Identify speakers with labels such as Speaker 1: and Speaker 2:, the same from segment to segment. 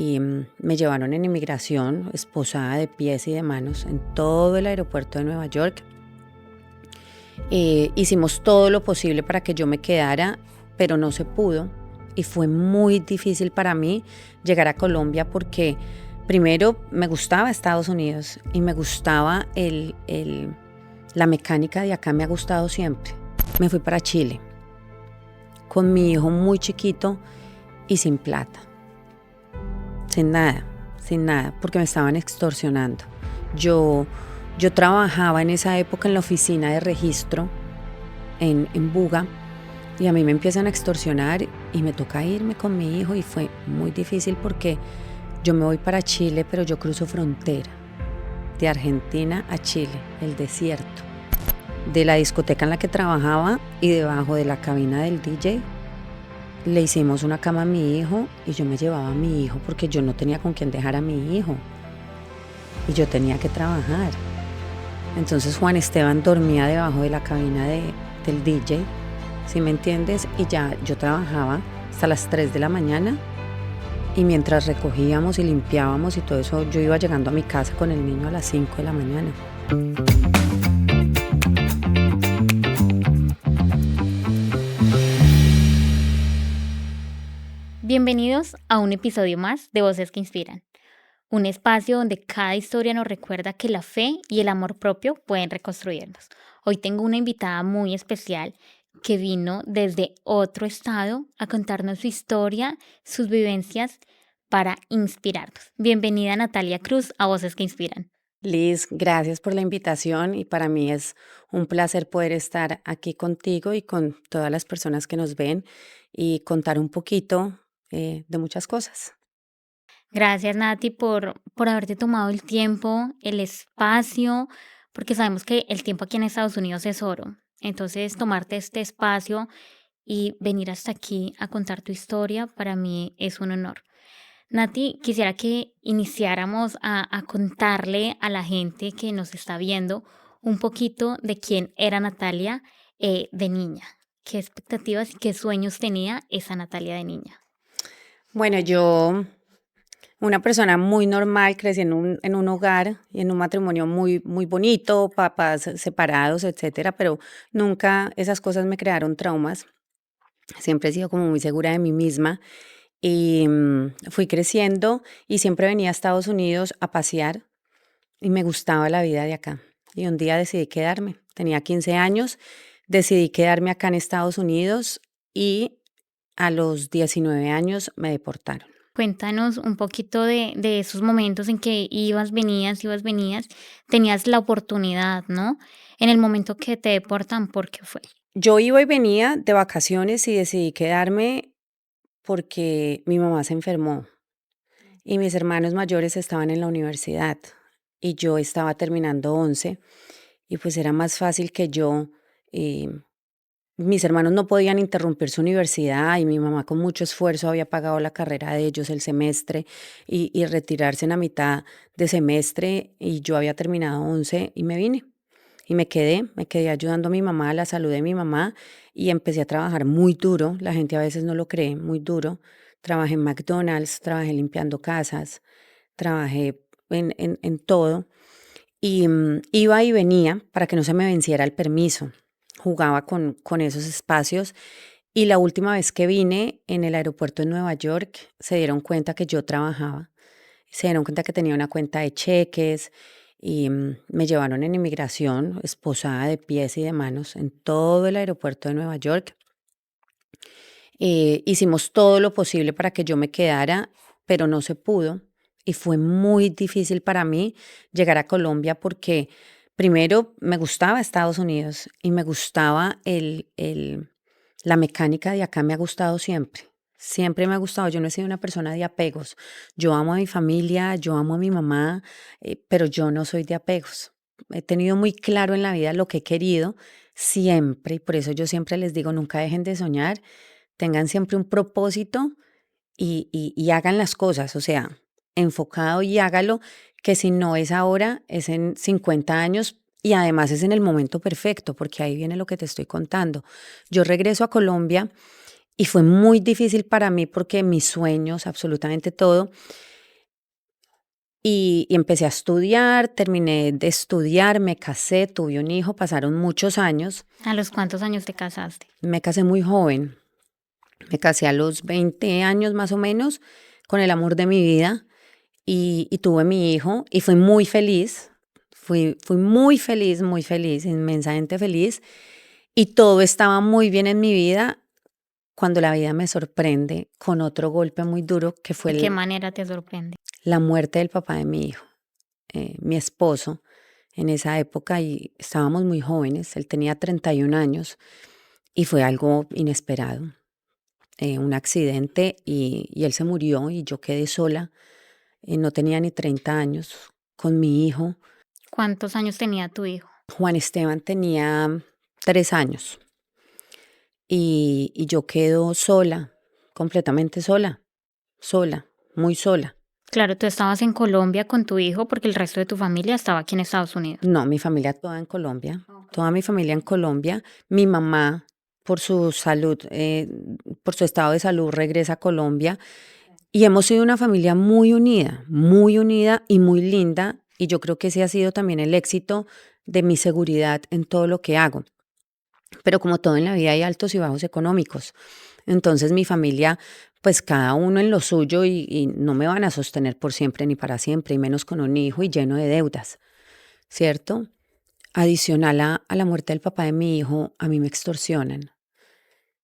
Speaker 1: Me llevaron en inmigración, esposada de pies y de manos, en todo el aeropuerto de Nueva York. Hicimos todo lo posible para que yo me quedara, pero no se pudo. Y fue muy difícil para mí llegar a Colombia porque primero me gustaba Estados Unidos y me gustaba la mecánica de acá, me ha gustado siempre. Me fui para Chile con mi hijo muy chiquito y sin plata. Sin nada, porque me estaban extorsionando. Yo trabajaba en esa época en la oficina de registro en Buga y a mí me empiezan a extorsionar y me toca irme con mi hijo y fue muy difícil porque yo me voy para Chile, pero yo cruzo frontera de Argentina a Chile, el desierto. De la discoteca en la que trabajaba y debajo de la cabina del DJ le hicimos una cama a mi hijo y yo me llevaba a mi hijo porque yo no tenía con quién dejar a mi hijo y yo tenía que trabajar. Entonces Juan Esteban dormía debajo de la cabina del DJ, ¿sí me entiendes? Y ya yo trabajaba hasta las 3 de la mañana y mientras recogíamos y limpiábamos y todo eso, yo iba llegando a mi casa con el niño a las 5 de la mañana.
Speaker 2: Bienvenidos a un episodio más de Voces que Inspiran, un espacio donde cada historia nos recuerda que la fe y el amor propio pueden reconstruirnos. Hoy tengo una invitada muy especial que vino desde otro estado a contarnos su historia, sus vivencias para inspirarnos. Bienvenida Natalia Cruz a Voces que Inspiran.
Speaker 1: Liz, gracias por la invitación y para mí es un placer poder estar aquí contigo y con todas las personas que nos ven y contar un poquito de muchas cosas.
Speaker 2: Gracias Nati por haberte tomado el tiempo, el espacio, porque sabemos que el tiempo aquí en Estados Unidos es oro. Entonces, tomarte este espacio y venir hasta aquí a contar tu historia para mí es un honor. Nati, quisiera que iniciáramos a contarle a la gente que nos está viendo un poquito de quién era Natalia de niña, qué expectativas y qué sueños tenía esa Natalia de niña.
Speaker 1: Bueno, yo, una persona muy normal, crecí en un hogar y en un matrimonio muy, muy bonito, papás separados, etcétera, pero nunca esas cosas me crearon traumas. Siempre he sido como muy segura de mí misma y fui creciendo y siempre venía a Estados Unidos a pasear y me gustaba la vida de acá. Y un día decidí quedarme. Tenía 15 años, decidí quedarme acá en Estados Unidos y a los 19 años me deportaron.
Speaker 2: Cuéntanos un poquito de esos momentos en que ibas, venías, tenías la oportunidad, ¿no? En el momento que te deportan, ¿por qué fue?
Speaker 1: Yo iba y venía de vacaciones y decidí quedarme porque mi mamá se enfermó y mis hermanos mayores estaban en la universidad y yo estaba terminando 11 y pues era más fácil que yo, eh, mis hermanos no podían interrumpir su universidad y mi mamá con mucho esfuerzo había pagado la carrera de ellos el semestre y retirarse en la mitad de semestre y yo había terminado 11 y me vine. Y me quedé ayudando a mi mamá, a la salud de mi mamá y empecé a trabajar muy duro, la gente a veces no lo cree, muy duro. Trabajé en McDonald's, trabajé limpiando casas, trabajé en todo y iba y venía para que no se me venciera el permiso. Jugaba con esos espacios y la última vez que vine en el aeropuerto de Nueva York se dieron cuenta que yo trabajaba, se dieron cuenta que tenía una cuenta de cheques y me llevaron en inmigración, esposada de pies y de manos, en todo el aeropuerto de Nueva York. Hicimos todo lo posible para que yo me quedara, pero no se pudo. Y fue muy difícil para mí llegar a Colombia porque primero me gustaba Estados Unidos y me gustaba la mecánica de acá, me ha gustado siempre. Siempre me ha gustado, yo no he sido una persona de apegos. Yo amo a mi familia, yo amo a mi mamá, pero yo no soy de apegos. He tenido muy claro en la vida lo que he querido siempre y por eso yo siempre les digo, nunca dejen de soñar, tengan siempre un propósito y hagan las cosas, o sea, enfocado y hágalo, que si no es ahora, es en 50 años y además es en el momento perfecto, porque ahí viene lo que te estoy contando. Yo regreso a Colombia y fue muy difícil para mí porque mis sueños, absolutamente todo, y empecé a estudiar, terminé de estudiar, me casé, tuve un hijo, pasaron muchos años.
Speaker 2: ¿A los cuántos años te casaste?
Speaker 1: Me casé muy joven, me casé a los 20 años más o menos, con el amor de mi vida y tuve mi hijo y fui muy feliz, fui muy feliz, inmensamente feliz y todo estaba muy bien en mi vida cuando la vida me sorprende con otro golpe muy duro que fue
Speaker 2: ¿De qué manera te sorprende?
Speaker 1: la muerte del papá de mi hijo, mi esposo en esa época y estábamos muy jóvenes, él tenía 31 años y fue algo inesperado, un accidente y él se murió y yo quedé sola, no tenía ni 30 años con mi hijo.
Speaker 2: ¿Cuántos años tenía tu hijo?
Speaker 1: Juan Esteban tenía 3 años y yo quedo sola, completamente sola, sola, muy sola.
Speaker 2: Claro, tú estabas en Colombia con tu hijo porque el resto de tu familia estaba aquí en Estados Unidos.
Speaker 1: No, mi familia toda en Colombia, toda mi familia en Colombia. Mi mamá, por su salud, por su estado de salud, regresa a Colombia y hemos sido una familia muy unida y muy linda. Y yo creo que ese ha sido también el éxito de mi seguridad en todo lo que hago. Pero como todo en la vida hay altos y bajos económicos. Entonces mi familia, pues cada uno en lo suyo y no me van a sostener por siempre ni para siempre, y menos con un hijo y lleno de deudas, ¿cierto? Adicional a la muerte del papá de mi hijo, a mí me extorsionan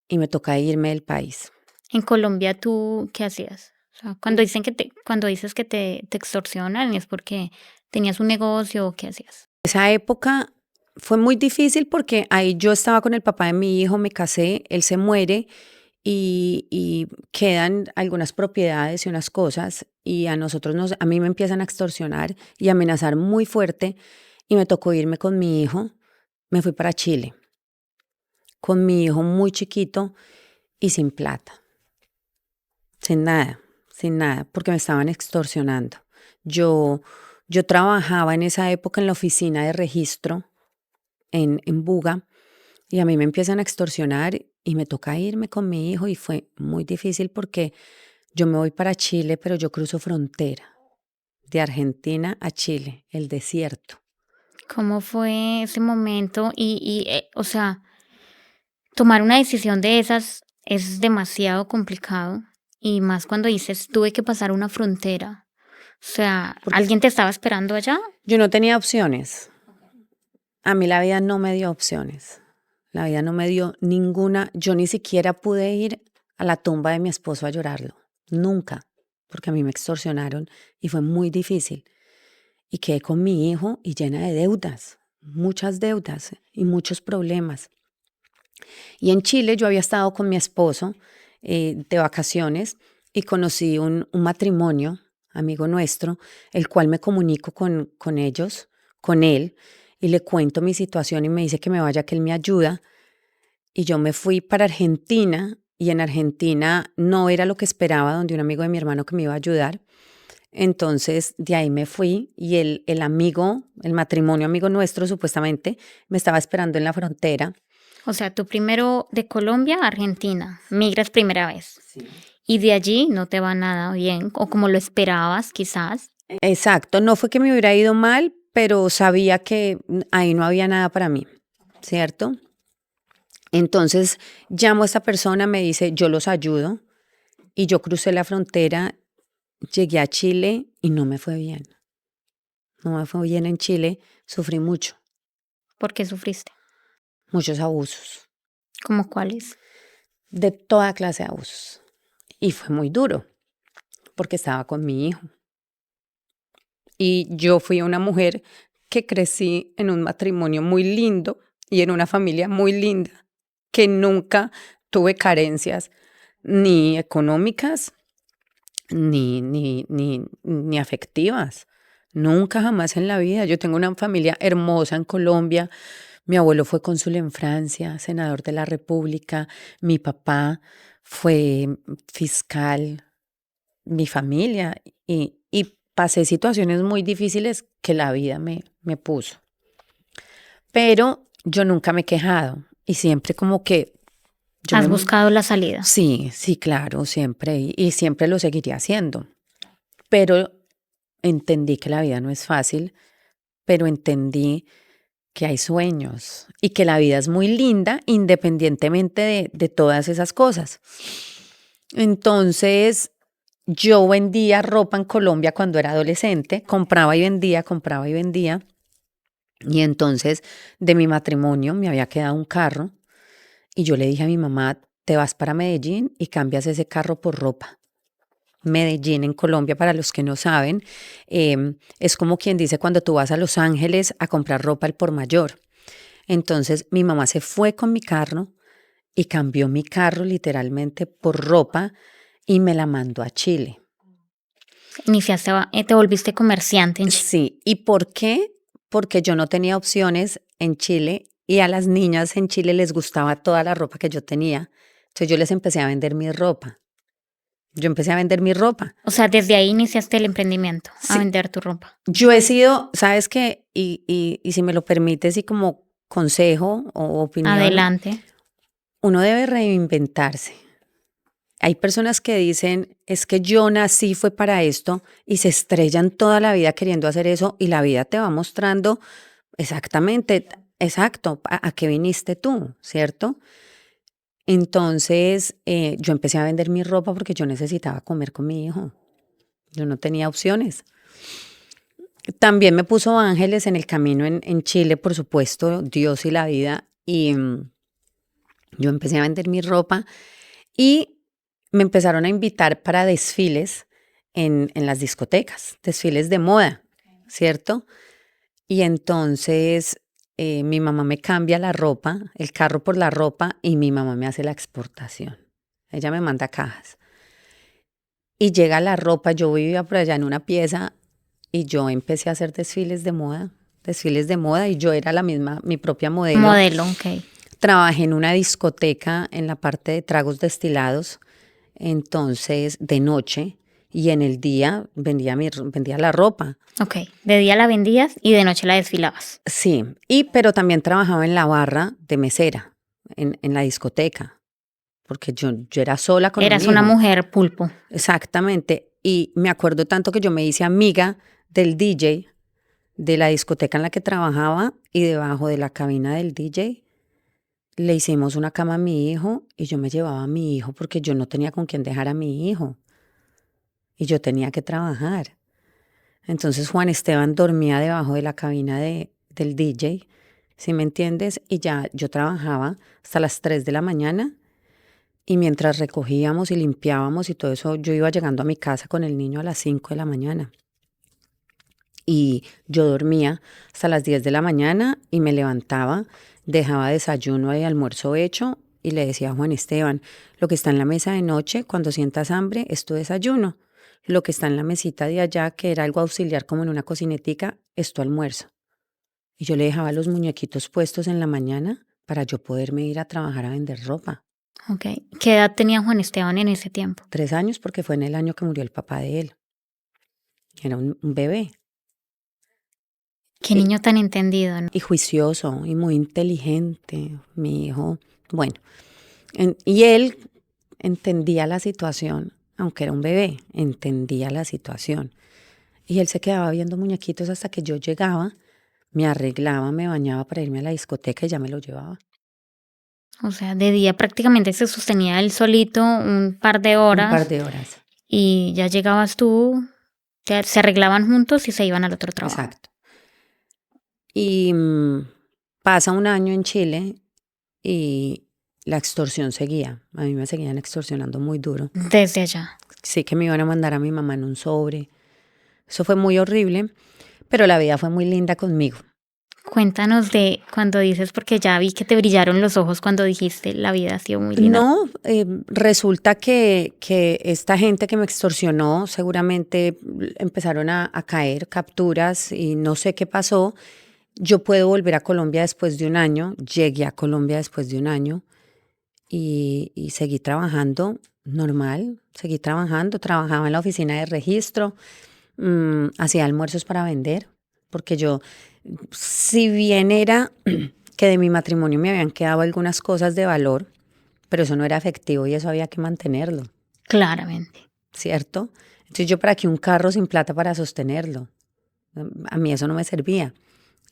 Speaker 1: y me toca irme del país.
Speaker 2: En Colombia, ¿tú qué hacías? O sea, cuando dices que te extorsionan, ¿es porque tenías un negocio o qué hacías?
Speaker 1: Esa época fue muy difícil porque ahí yo estaba con el papá de mi hijo, me casé, él se muere y quedan algunas propiedades y unas cosas y a mí me empiezan a extorsionar y amenazar muy fuerte y me tocó irme con mi hijo. Me fui para Chile con mi hijo muy chiquito y sin plata, sin nada, porque me estaban extorsionando. Yo, yo trabajaba en esa época en la oficina de registro en Buga y a mí me empiezan a extorsionar y me toca irme con mi hijo y fue muy difícil porque yo me voy para Chile, pero yo cruzo frontera de Argentina a Chile, el desierto.
Speaker 2: ¿Cómo fue ese momento? O sea, tomar una decisión de esas es demasiado complicado y más cuando dices tuve que pasar una frontera. O sea,
Speaker 1: Porque
Speaker 2: ¿alguien te estaba esperando allá?
Speaker 1: yo no tenía opciones. A mí la vida no me dio opciones. La vida no me dio ninguna. Yo ni siquiera pude ir a la tumba de mi esposo a llorarlo. Nunca. Porque a mí me extorsionaron y fue muy difícil. Y quedé con mi hijo y llena de deudas. Muchas deudas y muchos problemas. Y en Chile yo había estado con mi esposo de vacaciones y conocí un matrimonio, amigo nuestro, el cual me comunico con ellos, con él, y le cuento mi situación y me dice que me vaya, que él me ayuda. Y yo me fui para Argentina y en Argentina no era lo que esperaba, donde un amigo de mi hermano que me iba a ayudar. Entonces de ahí me fui y el amigo, el matrimonio amigo nuestro supuestamente, me estaba esperando en la frontera.
Speaker 2: O sea, tú primero de Colombia a Argentina, migras primera vez.
Speaker 1: Sí.
Speaker 2: Y de allí no te va nada bien, o como lo esperabas, quizás.
Speaker 1: Exacto, no fue que me hubiera ido mal, pero sabía que ahí no había nada para mí, ¿cierto? Entonces llamo a esta persona, me dice, yo los ayudo, y yo crucé la frontera, llegué a Chile y no me fue bien. No me fue bien en Chile, sufrí mucho,
Speaker 2: ¿Por qué sufriste?
Speaker 1: muchos abusos,
Speaker 2: ¿Cómo cuáles?
Speaker 1: de toda clase de abusos. Y fue muy duro, porque estaba con mi hijo. Y yo fui una mujer que crecí en un matrimonio muy lindo y en una familia muy linda, que nunca tuve carencias ni económicas ni afectivas. Nunca jamás en la vida. Yo tengo una familia hermosa en Colombia. Mi abuelo fue cónsul en Francia, senador de la República. Mi papá fue fiscal, mi familia. Y pasé situaciones muy difíciles que la vida me puso. Pero yo nunca me he quejado y siempre como que
Speaker 2: ¿Has buscado la salida?
Speaker 1: Sí, sí, claro, siempre y siempre lo seguiría haciendo. Pero entendí que la vida no es fácil, pero entendí que hay sueños y que la vida es muy linda independientemente de todas esas cosas. Entonces, yo vendía ropa en Colombia cuando era adolescente, compraba y vendía, compraba y vendía. Y entonces de mi matrimonio me había quedado un carro y yo le dije a mi mamá, te vas para Medellín y cambias ese carro por ropa. Medellín en Colombia, para los que no saben, es como quien dice cuando tú vas a Los Ángeles a comprar ropa al por mayor. Entonces mi mamá se fue con mi carro y cambió mi carro literalmente por ropa y me la mandó a Chile.
Speaker 2: Te volviste comerciante en Chile.
Speaker 1: Sí, ¿y por qué? Porque yo no tenía opciones en Chile y a las niñas en Chile les gustaba toda la ropa que yo tenía. Entonces yo les empecé a vender mi ropa. Yo empecé a vender mi ropa.
Speaker 2: O sea, desde ahí iniciaste el emprendimiento, a
Speaker 1: Sí.
Speaker 2: vender tu ropa.
Speaker 1: Yo he sido, ¿sabes qué? Y si me lo permites y como consejo o opinión,
Speaker 2: Adelante.
Speaker 1: uno debe reinventarse. Hay personas que dicen, es que yo nací fue para esto y se estrellan toda la vida queriendo hacer eso y la vida te va mostrando exactamente, exacto, a qué viniste tú, ¿cierto? Entonces yo empecé a vender mi ropa porque yo necesitaba comer con mi hijo. Yo no tenía opciones. También me puso ángeles en el camino en Chile, por supuesto, Dios y la vida. Y yo empecé a vender mi ropa y me empezaron a invitar para desfiles en las discotecas, desfiles de moda, ¿cierto? Y entonces mi mamá me cambia la ropa, el carro por la ropa y mi mamá me hace la exportación. Ella me manda cajas. Y llega la ropa, yo vivía por allá en una pieza y yo empecé a hacer desfiles de moda y yo era la misma, mi propia modelo.
Speaker 2: Modelo, ok.
Speaker 1: Trabajé en una discoteca en la parte de tragos destilados, entonces de noche y en el día vendía la ropa.
Speaker 2: Ok, de día la vendías y de noche la desfilabas.
Speaker 1: Sí, pero también trabajaba en la barra de mesera, en la discoteca, porque yo era sola con
Speaker 2: Eras
Speaker 1: un
Speaker 2: una
Speaker 1: hijo.
Speaker 2: mujer pulpo.
Speaker 1: Exactamente, y me acuerdo tanto que yo me hice amiga del DJ de la discoteca en la que trabajaba y debajo de la cabina del DJ le hicimos una cama a mi hijo y yo me llevaba a mi hijo porque yo no tenía con quién dejar a mi hijo y yo tenía que trabajar. Entonces Juan Esteban dormía debajo de la cabina del DJ, ¿sí me entiendes? Y ya yo trabajaba hasta las 3 de la mañana y mientras recogíamos y limpiábamos y todo eso, yo iba llegando a mi casa con el niño a las 5 de la mañana. Y yo dormía hasta las 10 de la mañana y me levantaba, dejaba desayuno y almuerzo hecho y le decía a Juan Esteban, lo que está en la mesa de noche, cuando sientas hambre, es tu desayuno. Lo que está en la mesita de allá, que era algo auxiliar como en una cocinetica, es tu almuerzo. Y yo le dejaba los muñequitos puestos en la mañana para yo poderme ir a trabajar a vender ropa.
Speaker 2: Ok, ¿qué edad tenía Juan Esteban en ese tiempo?
Speaker 1: 3 años porque fue en el año que murió el papá de él. Era un bebé.
Speaker 2: Qué niño tan entendido, ¿no?
Speaker 1: Y juicioso y muy inteligente, mi hijo. Bueno, y él entendía la situación, aunque era un bebé, entendía la situación. Y él se quedaba viendo muñequitos hasta que yo llegaba, me arreglaba, me bañaba para irme a la discoteca y ya me lo llevaba.
Speaker 2: O sea, de día prácticamente se sostenía él solito un par de
Speaker 1: Un
Speaker 2: horas
Speaker 1: par de horas.
Speaker 2: y ya llegabas tú, se arreglaban juntos y se iban al otro trabajo.
Speaker 1: Exacto. Y pasa un año en Chile y la extorsión seguía. A mí me seguían extorsionando muy duro.
Speaker 2: Desde allá.
Speaker 1: Sí que me iban a mandar a mi mamá en un sobre. Eso fue muy horrible, pero la vida fue muy linda conmigo.
Speaker 2: Cuéntanos de cuando dices, porque ya vi que te brillaron los ojos cuando dijiste la vida ha sido muy linda.
Speaker 1: No, resulta que esta gente que me extorsionó seguramente empezaron a caer capturas y no sé qué pasó. Yo puedo volver a Colombia después de un año, llegué a Colombia después de un año y seguí trabajando normal, seguí trabajando, trabajaba en la oficina de registro, hacía almuerzos para vender, porque yo, si bien era que de mi matrimonio me habían quedado algunas cosas de valor, pero eso no era efectivo y eso había que mantenerlo,
Speaker 2: Claramente.
Speaker 1: ¿cierto? Entonces yo para qué un carro sin plata para sostenerlo. A mí eso no me servía.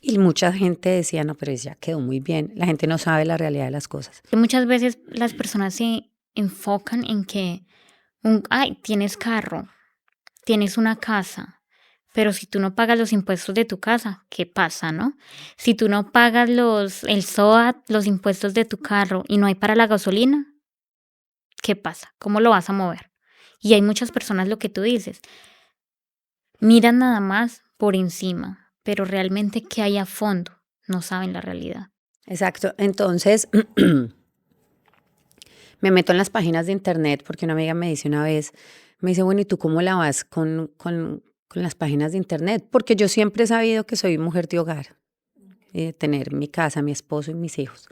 Speaker 1: Y mucha gente decía, no, pero ya quedó muy bien. La gente no sabe la realidad de las cosas.
Speaker 2: Que muchas veces las personas se enfocan en que, ay, tienes carro, tienes una casa, pero si tú no pagas los impuestos de tu casa, ¿qué pasa, no? Si tú no pagas el SOAT, los impuestos de tu carro y no hay para la gasolina, ¿qué pasa? ¿Cómo lo vas a mover? Y hay muchas personas, lo que tú dices, miran nada más por encima, pero realmente qué hay a fondo, no saben la realidad.
Speaker 1: Exacto. Entonces, me meto en las páginas de internet porque una amiga me dice una vez, me dice, bueno, ¿y tú cómo la vas con las páginas de internet? Porque yo siempre he sabido que soy mujer de hogar, y de tener mi casa, mi esposo y mis hijos.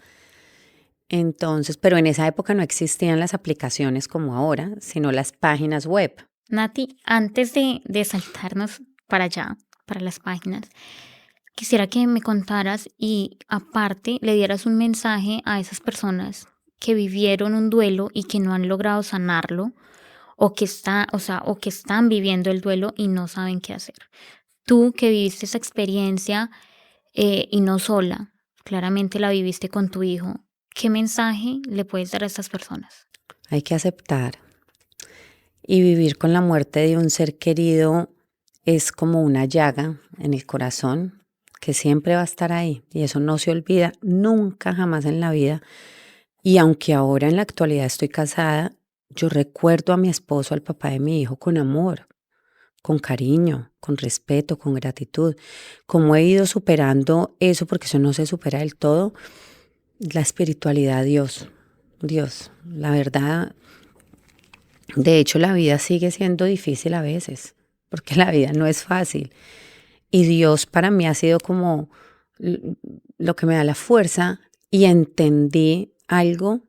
Speaker 1: Entonces, pero en esa época no existían las aplicaciones como ahora, sino las páginas web.
Speaker 2: Nati, antes de saltarnos para allá, para las páginas, quisiera que me contaras y aparte le dieras un mensaje a esas personas que vivieron un duelo y que no han logrado sanarlo o o que están viviendo el duelo y no saben qué hacer. Tú que viviste esa experiencia y no sola, claramente la viviste con tu hijo, ¿qué mensaje le puedes dar a estas personas?
Speaker 1: Hay que aceptar y vivir con la muerte de un ser querido es como una llaga en el corazón que siempre va a estar ahí y eso no se olvida nunca jamás en la vida. Y aunque ahora en la actualidad estoy casada, yo recuerdo a mi esposo, al papá de mi hijo, con amor, con cariño, con respeto, con gratitud. Cómo he ido superando eso, porque eso no se supera del todo, la espiritualidad, Dios, Dios, la verdad. De hecho, la vida sigue siendo difícil a veces, porque la vida no es fácil. Y Dios para mí ha sido como lo que me da la fuerza y entendí algo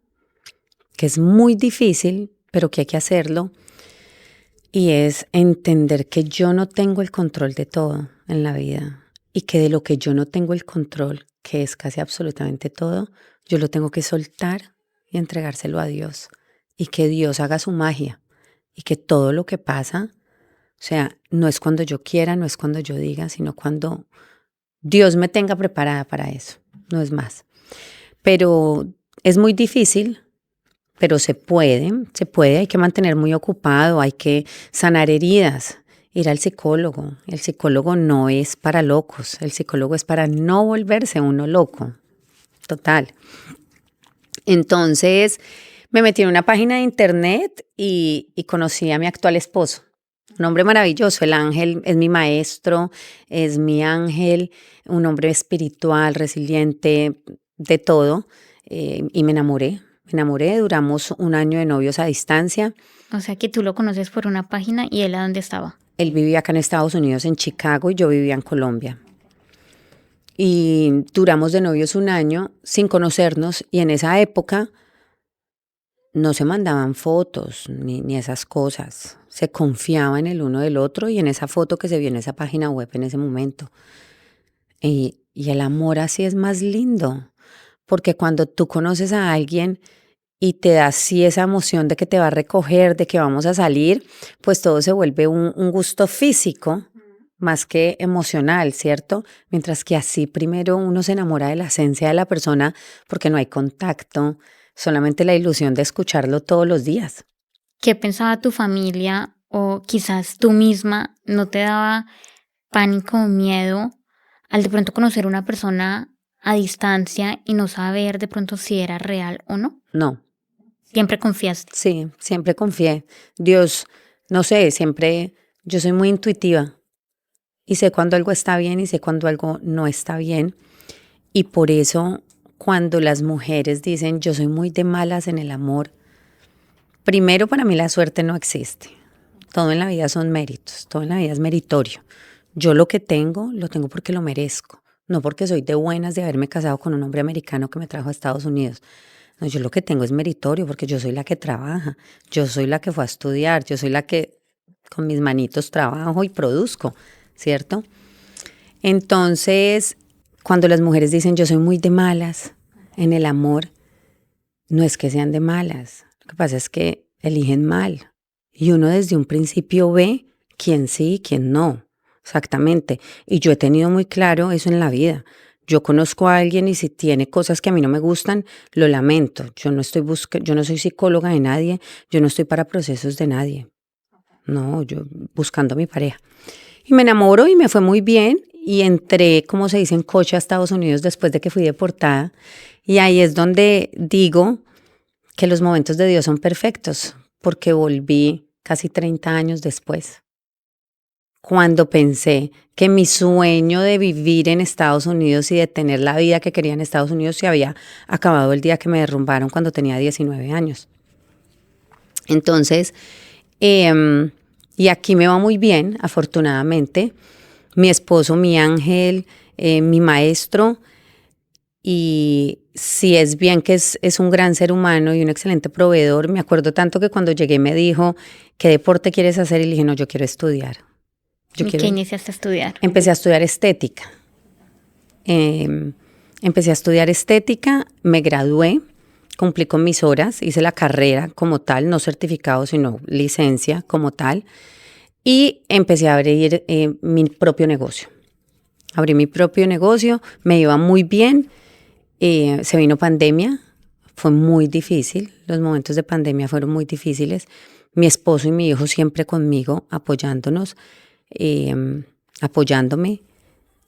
Speaker 1: que es muy difícil, pero que hay que hacerlo, y es entender que yo no tengo el control de todo en la vida y que de lo que yo no tengo el control, que es casi absolutamente todo, yo lo tengo que soltar y entregárselo a Dios y que Dios haga su magia y que todo lo que pasa, o sea, no es cuando yo quiera, no es cuando yo diga, sino cuando Dios me tenga preparada para eso, no es más. Pero es muy difícil, pero se puede, hay que mantener muy ocupado, hay que sanar heridas, ir al psicólogo. El psicólogo no es para locos, el psicólogo es para no volverse uno loco, total. Entonces me metí en una página de internet y conocí a mi actual esposo. Un hombre maravilloso, el ángel es mi maestro, es mi ángel, un hombre espiritual, resiliente, de todo, y me enamoré, duramos un año de novios a distancia.
Speaker 2: O sea que tú lo conoces por una página y él a dónde estaba.
Speaker 1: Él vivía acá en Estados Unidos, en Chicago, y yo vivía en Colombia. Y duramos de novios un año sin conocernos, y en esa época no se mandaban fotos ni esas cosas. Se confiaba en el uno del otro y en esa foto que se vio en esa página web en ese momento. Y el amor así es más lindo, porque cuando tú conoces a alguien y te da así esa emoción de que te va a recoger, de que vamos a salir, pues todo se vuelve un gusto físico más que emocional, ¿cierto? Mientras que así primero uno se enamora de la esencia de la persona porque no hay contacto, solamente la ilusión de escucharlo todos los días.
Speaker 2: ¿Qué pensaba tu familia o quizás tú misma no te daba pánico o miedo al de pronto conocer una persona a distancia y no saber de pronto si era real o no?
Speaker 1: No,
Speaker 2: Siempre confiaste.
Speaker 1: sí, siempre confié. Dios, no sé, siempre, yo soy muy intuitiva y sé cuando algo está bien y sé cuando algo no está bien. Y por eso cuando las mujeres dicen yo soy muy de malas en el amor, primero para mí la suerte no existe. Todo en la vida son méritos, todo en la vida es meritorio. Yo lo tengo porque lo merezco, no porque soy de buenas de haberme casado con un hombre americano que me trajo a Estados Unidos. No, yo lo que tengo es meritorio porque yo soy la que trabaja, yo soy la que fue a estudiar, yo soy la que con mis manitos trabajo y produzco, ¿cierto? Entonces, cuando las mujeres dicen yo soy muy de malas en el amor, no es que sean de malas, lo que pasa es que eligen mal. Y uno desde un principio ve quién sí y quién no. Exactamente. Y yo he tenido muy claro eso en la vida. Yo conozco a alguien y si tiene cosas que a mí no me gustan, lo lamento. Yo no soy psicóloga de nadie, yo no estoy para procesos de nadie. No, yo buscando a mi pareja. Y me enamoro y me fue muy bien y entré, como se dice, en coche a Estados Unidos después de que fui deportada. Y ahí es donde digo que los momentos de Dios son perfectos, porque volví casi 30 años después, cuando pensé que mi sueño de vivir en Estados Unidos y de tener la vida que quería en Estados Unidos se había acabado el día que me derrumbaron cuando tenía 19 años. Entonces, y aquí me va muy bien, afortunadamente. Mi esposo, mi ángel, mi maestro, y si es bien que es un gran ser humano y un excelente proveedor. Me acuerdo tanto que cuando llegué me dijo, ¿qué deporte quieres hacer? Y le dije, no, yo quiero estudiar.
Speaker 2: ¿Y qué iniciaste a estudiar?
Speaker 1: Empecé a estudiar estética. Empecé a estudiar estética, me gradué, cumplí con mis horas, hice la carrera como tal, no certificado, sino licencia como tal, y empecé a abrir mi propio negocio. Abrí mi propio negocio, me iba muy bien, se vino pandemia, fue muy difícil, los momentos de pandemia fueron muy difíciles. Mi esposo y mi hijo siempre conmigo, apoyándonos, apoyándome.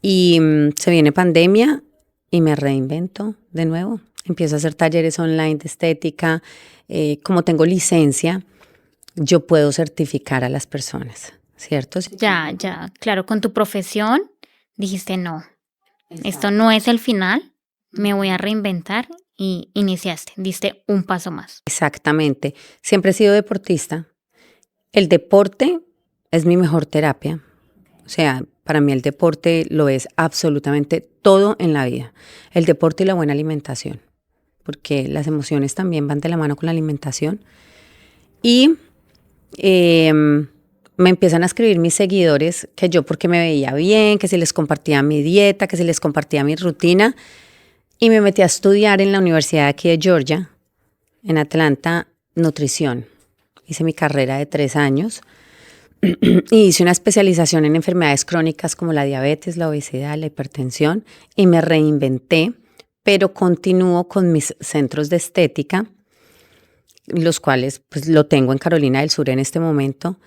Speaker 1: Y se viene pandemia y me reinvento de nuevo. Empiezo a hacer talleres online de estética. Como tengo licencia, yo puedo certificar a las personas, ¿cierto?
Speaker 2: Ya, claro, con tu profesión dijiste no, esto no es el final, me voy a reinventar y iniciaste, diste un paso más.
Speaker 1: Exactamente. Siempre he sido deportista. El deporte es mi mejor terapia. O sea, para mí el deporte lo es absolutamente todo en la vida. El deporte y la buena alimentación, porque las emociones también van de la mano con la alimentación. Y me empiezan a escribir mis seguidores que yo porque me veía bien, que si les compartía mi dieta, que si les compartía mi rutina. Y me metí a estudiar en la Universidad de aquí de Georgia, en Atlanta, nutrición. Hice mi carrera de 3 años y hice una especialización en enfermedades crónicas como la diabetes, la obesidad, la hipertensión y me reinventé, pero continúo con mis centros de estética, los cuales pues lo tengo en Carolina del Sur en este momento.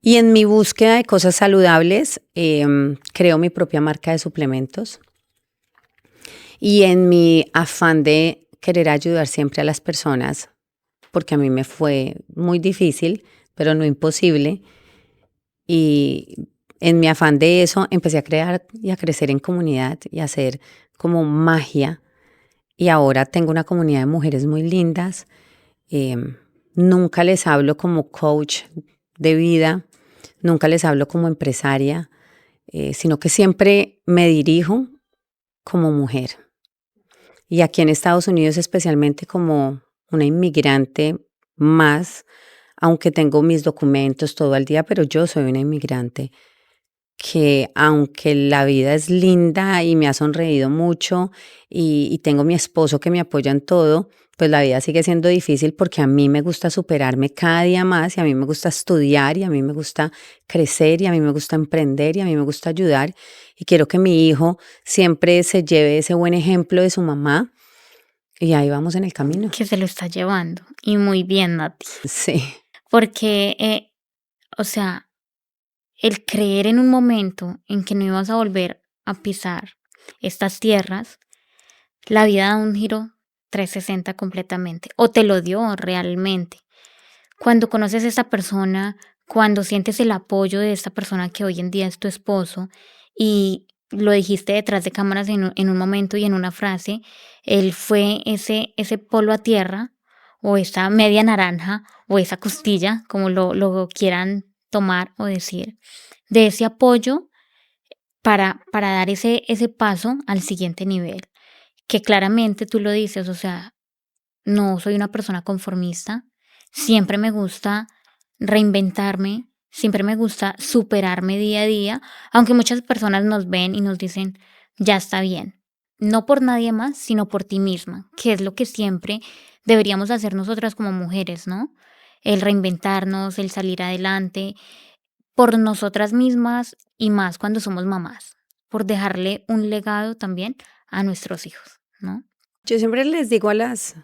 Speaker 1: Y en mi búsqueda de cosas saludables, creo mi propia marca de suplementos. Y en mi afán de querer ayudar siempre a las personas, porque a mí me fue muy difícil, pero no imposible. Y en mi afán de eso empecé a crear y a crecer en comunidad y a hacer como magia. Y ahora tengo una comunidad de mujeres muy lindas. Nunca les hablo como coach de vida, nunca les hablo como empresaria, sino que siempre me dirijo como mujer. Y aquí en Estados Unidos especialmente como una inmigrante más, aunque tengo mis documentos todo el día, pero yo soy una inmigrante que aunque la vida es linda y me ha sonreído mucho y tengo mi esposo que me apoya en todo, pues la vida sigue siendo difícil porque a mí me gusta superarme cada día más y a mí me gusta estudiar y a mí me gusta crecer y a mí me gusta emprender y a mí me gusta ayudar y quiero que mi hijo siempre se lleve ese buen ejemplo de su mamá y ahí vamos en el camino.
Speaker 2: Que se lo está llevando. Y muy bien, Nati.
Speaker 1: Sí.
Speaker 2: Porque, o sea, el creer en un momento en que no ibas a volver a pisar estas tierras, la vida da un giro 360 completamente, o te lo dio realmente. Cuando conoces a esta persona, cuando sientes el apoyo de esta persona que hoy en día es tu esposo, y lo dijiste detrás de cámaras en un momento y en una frase, él fue ese polo a tierra, o esa media naranja, o esa costilla, como lo quieran tomar o decir, de ese apoyo para dar ese paso al siguiente nivel. Que claramente tú lo dices, o sea, no soy una persona conformista, siempre me gusta reinventarme, siempre me gusta superarme día a día, aunque muchas personas nos ven y nos dicen, ya está bien, no por nadie más, sino por ti misma, que es lo que siempre deberíamos hacer nosotras como mujeres, ¿no? El reinventarnos, el salir adelante, por nosotras mismas y más cuando somos mamás, por dejarle un legado también a nuestros hijos, ¿no?
Speaker 1: Yo siempre les digo a las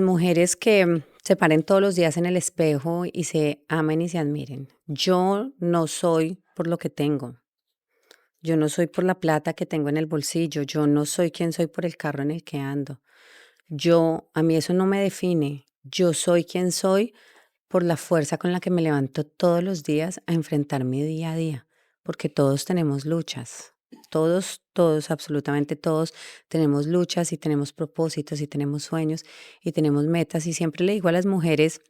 Speaker 1: mujeres que se paren todos los días en el espejo y se amen y se admiren. Yo no soy por lo que tengo. Yo no soy por la plata que tengo en el bolsillo. Yo no soy quien soy por el carro en el que ando. A mí eso no me define. Yo soy quien soy por la fuerza con la que me levanto todos los días a enfrentar mi día a día, porque todos tenemos luchas, todos, absolutamente todos tenemos luchas y tenemos propósitos y tenemos sueños y tenemos metas y siempre le digo a las mujeres,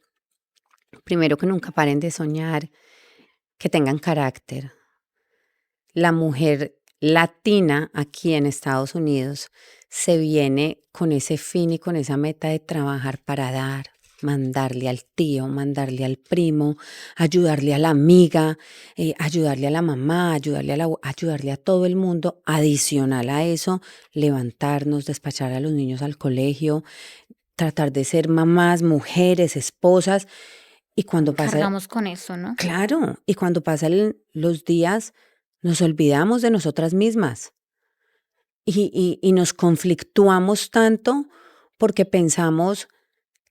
Speaker 1: primero que nunca paren de soñar, que tengan carácter. La mujer latina aquí en Estados Unidos se viene con ese fin y con esa meta de trabajar para dar, mandarle al tío, mandarle al primo, ayudarle a la amiga, ayudarle a la mamá, ayudarle a todo el mundo. Adicional a eso, levantarnos, despachar a los niños al colegio, tratar de ser mamás, mujeres, esposas. Y cuando pasa,
Speaker 2: Cargamos con eso, ¿no?
Speaker 1: claro, y cuando pasan los días, nos olvidamos de nosotras mismas y nos conflictuamos tanto porque pensamos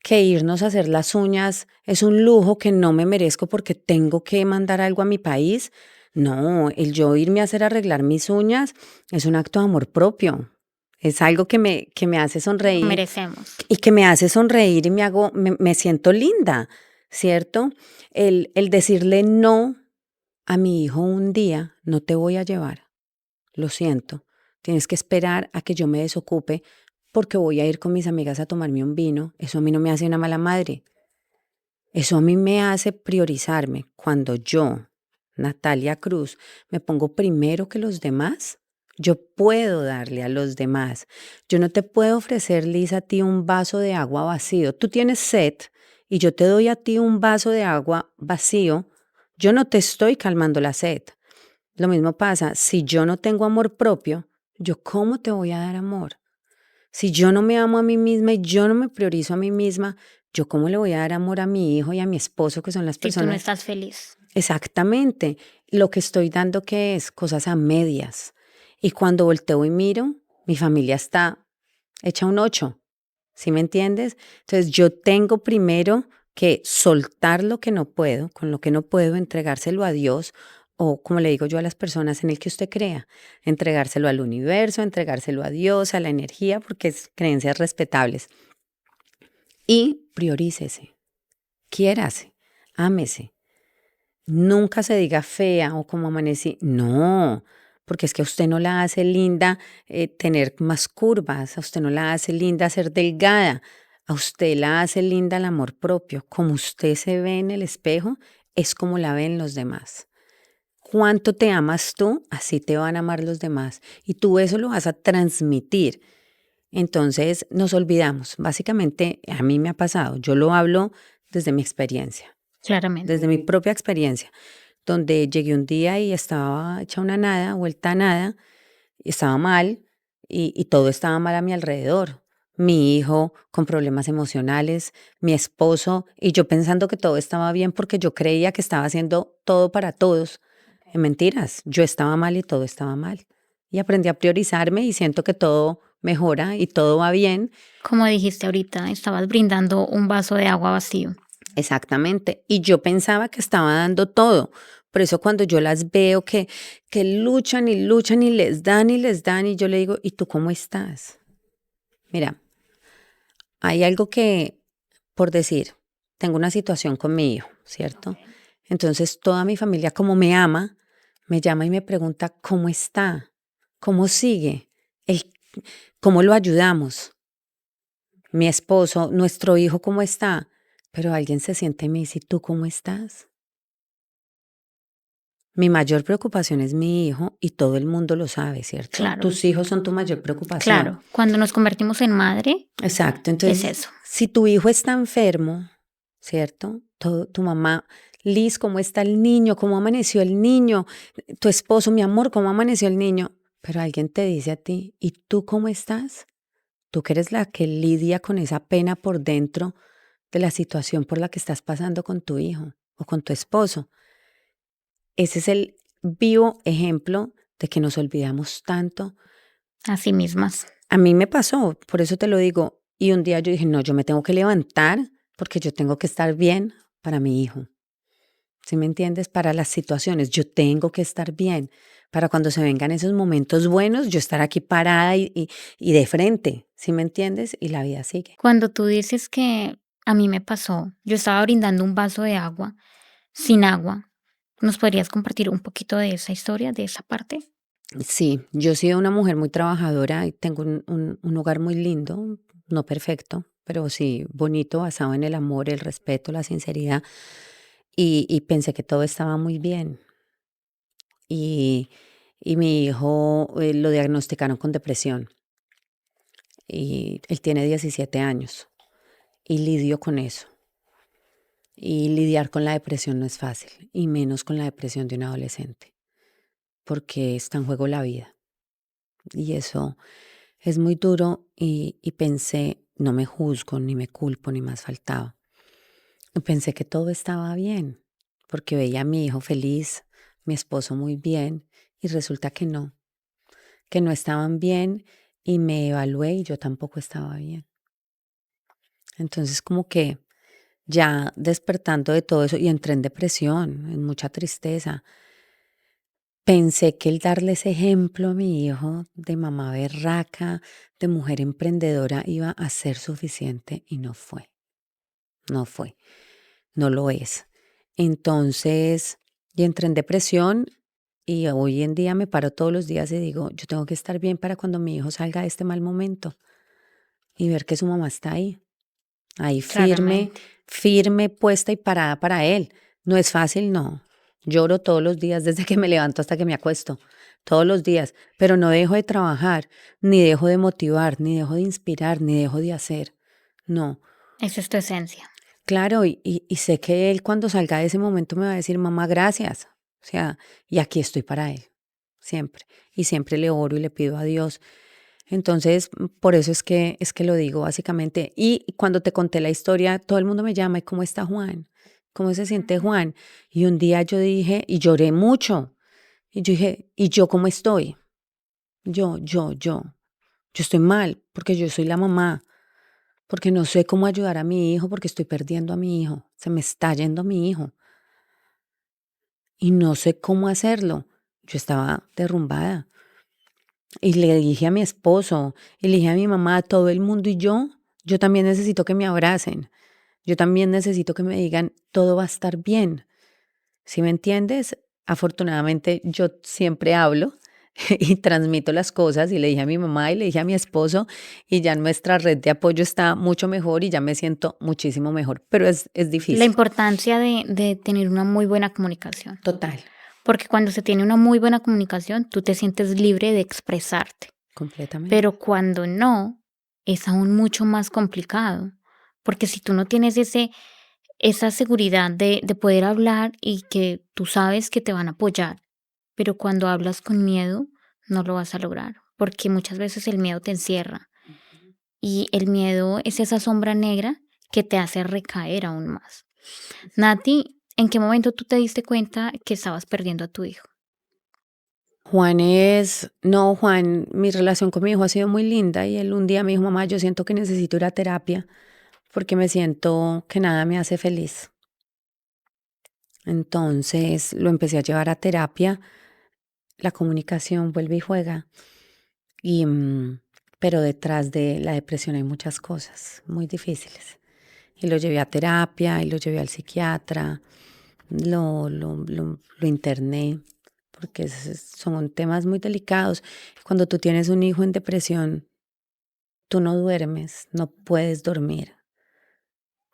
Speaker 1: que irnos a hacer las uñas es un lujo que no me merezco porque tengo que mandar algo a mi país. No, el yo irme a hacer arreglar mis uñas es un acto de amor propio. Es algo que me hace
Speaker 2: Lo
Speaker 1: sonreír
Speaker 2: merecemos.
Speaker 1: y que me hace sonreír y me siento linda, ¿cierto? El decirle no a mi hijo un día, no te voy a llevar, lo siento, tienes que esperar a que yo me desocupe porque voy a ir con mis amigas a tomarme un vino, eso a mí no me hace una mala madre, eso a mí me hace priorizarme. Cuando yo, Natalia Cruz, me pongo primero que los demás, yo puedo darle a los demás. Yo no te puedo ofrecer, Lisa, a ti un vaso de agua vacío. Tú tienes sed y yo te doy a ti un vaso de agua vacío. Yo no te estoy calmando la sed. Lo mismo pasa, si yo no tengo amor propio, ¿yo cómo te voy a dar amor? Si yo no me amo a mí misma y yo no me priorizo a mí misma, ¿yo cómo le voy a dar amor a mi hijo y a mi esposo, que son las
Speaker 2: Si tú no
Speaker 1: personas?
Speaker 2: estás feliz.
Speaker 1: Exactamente. Lo que estoy dando, ¿qué es? Cosas a medias. Y cuando volteo y miro, mi familia está hecha un 8. ¿Sí me entiendes? Entonces yo tengo primero que soltar lo que no puedo, con lo que no puedo, entregárselo a Dios o como le digo yo a las personas, en el que usted crea, entregárselo al universo, entregárselo a Dios, a la energía, porque es creencias respetables. Y priorícese, quiérase, ámese. Nunca se diga fea o como amanecí. No, porque es que a usted no la hace linda tener más curvas, a usted no la hace linda ser delgada, a usted la hace linda el amor propio. Como usted se ve en el espejo, es como la ven los demás. Cuánto te amas tú, así te van a amar los demás. Y tú eso lo vas a transmitir. Entonces nos olvidamos. Básicamente, a mí me ha pasado. Yo lo hablo desde mi experiencia,
Speaker 2: Claramente.
Speaker 1: desde mi propia experiencia, donde llegué un día y estaba hecha una nada, vuelta a nada, y estaba mal y todo estaba mal a mi alrededor. Mi hijo con problemas emocionales, mi esposo y yo pensando que todo estaba bien porque yo creía que estaba haciendo todo para todos. Mentiras, yo estaba mal y todo estaba mal. Y aprendí a priorizarme y siento que todo mejora y todo va bien.
Speaker 2: Como dijiste ahorita, estabas brindando un vaso de agua vacío.
Speaker 1: Exactamente. Y yo pensaba que estaba dando todo. Por eso cuando yo las veo que luchan y les dan y yo le digo, ¿y tú cómo estás? Mira, hay algo que, por decir, tengo una situación con mi hijo, ¿cierto? Entonces toda mi familia, como me ama, me llama y me pregunta, ¿cómo está? ¿Cómo sigue? El, ¿Cómo lo ayudamos? Mi esposo, nuestro hijo, ¿cómo está? Pero alguien se siente y me dice, ¿tú cómo estás? Mi mayor preocupación es mi hijo y todo el mundo lo sabe, ¿cierto?
Speaker 2: Claro,
Speaker 1: Tus hijos son tu mayor preocupación.
Speaker 2: claro. Cuando nos convertimos en madre,
Speaker 1: Exacto.
Speaker 2: es
Speaker 1: Entonces,
Speaker 2: eso.
Speaker 1: si tu hijo está enfermo, ¿cierto? Tu mamá, Liz, ¿cómo está el niño? ¿Cómo amaneció el niño? Tu esposo, mi amor, ¿cómo amaneció el niño? Pero alguien te dice a ti, ¿y tú cómo estás? Tú que eres la que lidia con esa pena por dentro de la situación por la que estás pasando con tu hijo o con tu esposo. ese es el vivo ejemplo de que nos olvidamos tanto.
Speaker 2: Así mismas.
Speaker 1: A mí me pasó, por eso te lo digo. Y un día yo dije, no, yo me tengo que levantar porque yo tengo que estar bien para mi hijo. ¿Sí me entiendes? Para las situaciones, yo tengo que estar bien. Para cuando se vengan esos momentos buenos, yo estar aquí parada y de frente. ¿Sí me entiendes? Y la vida sigue.
Speaker 2: Cuando tú dices que a mí me pasó, yo estaba brindando un vaso de agua sin agua. ¿Nos podrías compartir un poquito de esa historia, de esa parte?
Speaker 1: Sí, yo he sido una mujer muy trabajadora y tengo un hogar muy lindo, no perfecto, pero sí bonito, basado en el amor, el respeto, la sinceridad. Y pensé que todo estaba muy bien. Y, y mi hijo lo diagnosticaron con depresión y él tiene 17 años y lidió con eso. Y lidiar con la depresión no es fácil, y menos con la depresión de un adolescente, porque está en juego la vida. Y eso es muy duro y pensé, no me juzgo, ni me culpo, ni más faltaba. Pensé que todo estaba bien, porque veía a mi hijo feliz, mi esposo muy bien, y resulta que no estaban bien y me evalué y yo tampoco estaba bien. Entonces como que ya despertando de todo eso y entré en depresión, en mucha tristeza. Pensé que el darle ese ejemplo a mi hijo de mamá berraca, de mujer emprendedora, iba a ser suficiente y no fue, no fue, no lo es. Entonces, y entré en depresión y hoy en día me paro todos los días y digo, yo tengo que estar bien para cuando mi hijo salga de este mal momento y ver que su mamá está ahí firme,
Speaker 2: Claramente.
Speaker 1: firme, puesta y parada para él. No es fácil, no. Lloro todos los días desde que me levanto hasta que me acuesto, todos los días, pero no dejo de trabajar, ni dejo de motivar, ni dejo de inspirar, ni dejo de hacer. No,
Speaker 2: Esa es tu esencia.
Speaker 1: claro, y sé que él cuando salga de ese momento me va a decir, mamá, gracias. O sea, y aquí estoy para él, siempre. Y siempre le oro y le pido a Dios. Entonces, por eso es que lo digo básicamente. Y cuando te conté la historia, todo el mundo me llama, ¿y cómo está Juan? ¿Cómo se siente
Speaker 2: Ujú.
Speaker 1: Juan? Y un día yo dije, y lloré mucho, y yo dije, ¿y yo cómo estoy? Yo estoy mal, porque yo soy la mamá, porque no sé cómo ayudar a mi hijo, porque estoy perdiendo a mi hijo, se me está yendo mi hijo, y no sé cómo hacerlo. Yo estaba derrumbada. Y le dije a mi esposo, y le dije a mi mamá, a todo el mundo y yo también necesito que me abracen. Yo también necesito que me digan, todo va a estar bien. ¿Sí me entiendes? Afortunadamente yo siempre hablo y transmito las cosas y le dije a mi mamá y le dije a mi esposo y ya nuestra red de apoyo está mucho mejor y ya me siento muchísimo mejor, pero es
Speaker 2: La
Speaker 1: difícil.
Speaker 2: importancia de tener una muy buena comunicación,
Speaker 1: Total,
Speaker 2: porque cuando se tiene una muy buena comunicación, tú te sientes libre de expresarte,
Speaker 1: completamente.
Speaker 2: pero cuando no, es aún mucho más complicado, porque si tú no tienes esa seguridad de poder hablar y que tú sabes que te van a apoyar, pero cuando hablas con miedo, no lo vas a lograr, porque muchas veces el miedo te encierra y el miedo es esa sombra negra que te hace recaer aún más. Nati, ¿en qué momento tú te diste cuenta que estabas perdiendo a tu hijo?
Speaker 1: No, Juan, mi relación con mi hijo ha sido muy linda y él un día me dijo, mamá, yo siento que necesito ir a terapia porque me siento que nada me hace feliz. Entonces lo empecé a llevar a terapia, la comunicación vuelve y juega, y, pero detrás de la depresión hay muchas cosas muy difíciles. Y lo llevé a terapia y lo llevé al psiquiatra, lo interné, porque son temas muy delicados. Cuando tú tienes un hijo en depresión, tú no duermes, no puedes dormir,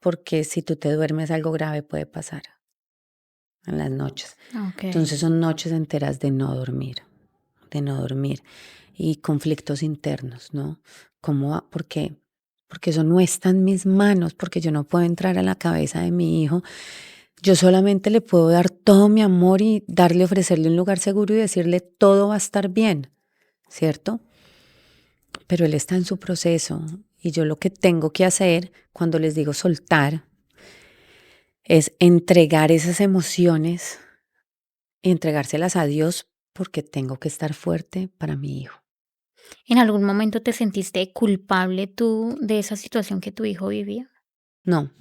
Speaker 1: porque si tú te duermes algo grave puede pasar en las noches.
Speaker 2: Ok.
Speaker 1: Entonces son noches enteras de no dormir y conflictos internos, ¿no? ¿Por qué? Porque eso no está en mis manos, porque yo no puedo entrar a la cabeza de mi hijo. Yo solamente le puedo dar todo mi amor y ofrecerle un lugar seguro y decirle todo va a estar bien, ¿cierto? Pero él está en su proceso y yo lo que tengo que hacer cuando les digo soltar es entregar esas emociones y entregárselas a Dios porque tengo que estar fuerte para mi hijo.
Speaker 2: ¿En algún momento te sentiste culpable tú de esa situación que tu hijo vivía?
Speaker 1: No,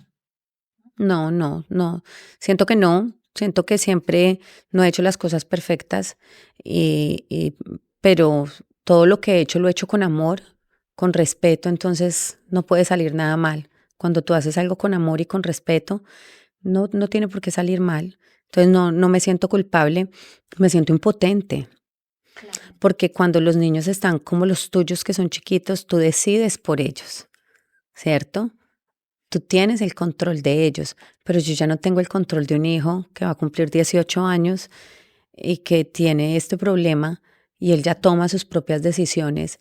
Speaker 1: no, no, no. Siento que no. Siento que siempre no he hecho las cosas perfectas, pero todo lo que he hecho lo he hecho con amor, con respeto, entonces no puede salir nada mal. Cuando tú haces algo con amor y con respeto, no tiene por qué salir mal. Entonces no me siento culpable, me siento impotente,
Speaker 2: Claro.
Speaker 1: porque cuando los niños están como los tuyos que son chiquitos, tú decides por ellos, ¿cierto? Tú tienes el control de ellos, pero yo ya no tengo el control de un hijo que va a cumplir 18 años y que tiene este problema y él ya toma sus propias decisiones